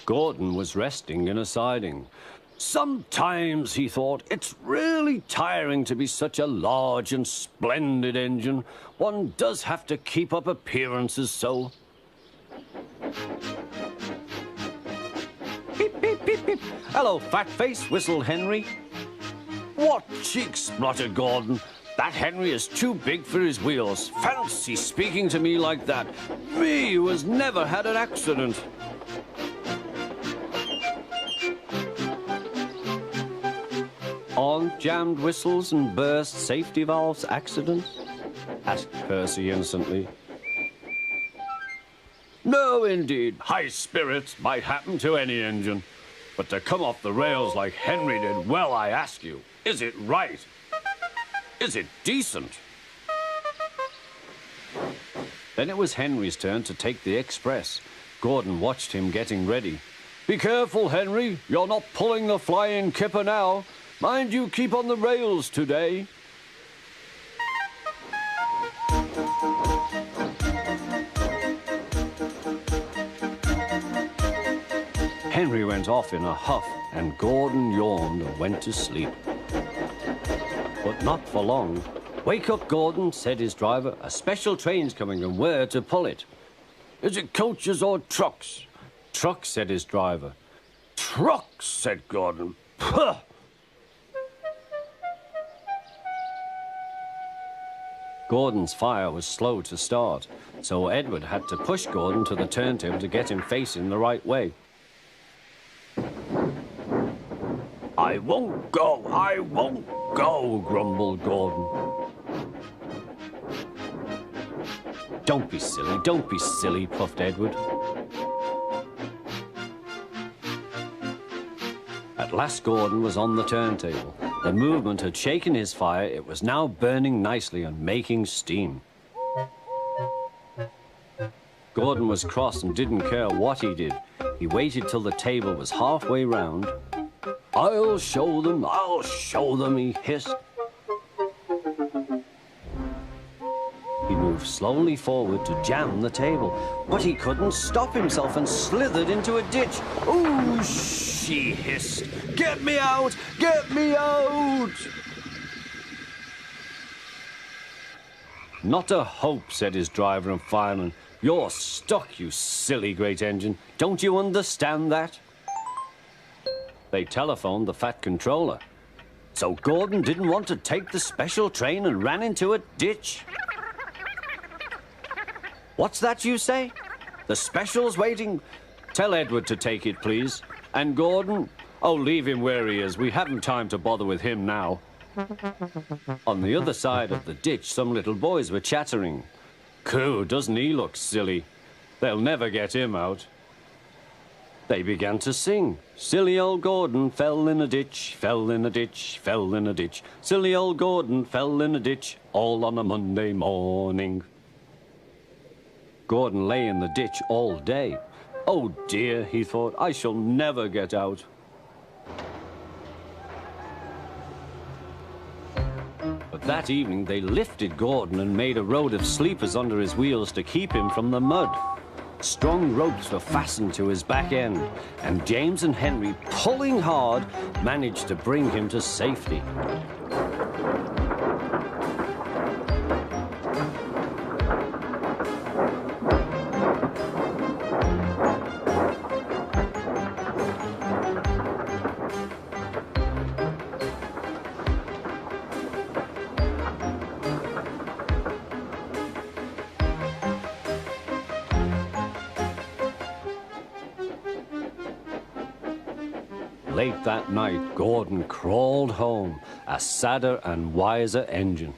Gordon was resting in a siding. Sometimes, he thought, it's really tiring to be such a large and splendid engine. One does have to keep up appearances so. Beep, beep, beep, beep. Hello, fat face, whistled Henry. What cheeks, spluttered Gordon. That Henry is too big for his wheels. Fancy speaking to me like that. Me, who has never had an accident. Aren't jammed whistles and burst safety valves accidents? Asked Percy innocently. No, indeed. High spirits might happen to any engine. But to come off the rails like Henry did, well, I ask you, is it right? Is it decent? Then it was Henry's turn to take the express. Gordon watched him getting ready. Be careful, Henry. You're not pulling the flying kipper now. Mind you keep on the rails today. Henry went off in a huff, and Gordon yawned and went to sleep. But not for long. Wake up, Gordon, said his driver. A special train's coming, and we're to pull it. Is it coaches or trucks? Trucks, said his driver. Trucks, said Gordon. Puh! Gordon's fire was slow to start, so Edward had to push Gordon to the turntable to get him facing the right way. I won't go, grumbled Gordon. Don't be silly, puffed Edward. At last Gordon was on the turntable. The movement had shaken his fire. It was now burning nicely and making steam. Gordon was cross and didn't care what he did. He waited till the table was halfway round. I'll show them, he hissed. He moved slowly forward to jam the table, but he couldn't stop himself and slithered into a ditch. Ooh, she hissed. Get me out! Get me out! Not a hope, said his driver and fireman. You're stuck, you silly great engine. Don't you understand that? They telephoned the Fat Controller. So Gordon didn't want to take the special train and ran into a ditch. What's that you say? The special's waiting? Tell Edward to take it, please. And Gordon? Oh, leave him where he is. We haven't time to bother with him now. On the other side of the ditch, some little boys were chattering. Coo, doesn't he look silly? They'll never get him out. They began to sing. Silly old Gordon fell in a ditch, fell in a ditch, fell in a ditch. Silly old Gordon fell in a ditch, all on a Monday morning. Gordon lay in the ditch all day. Oh dear, he thought, I shall never get out. But that evening they lifted Gordon and made a road of sleepers under his wheels to keep him from the mud. Strong ropes were fastened to his back end, and James and Henry, pulling hard, managed to bring him to safety. Late that night, Gordon crawled home, a sadder and wiser engine.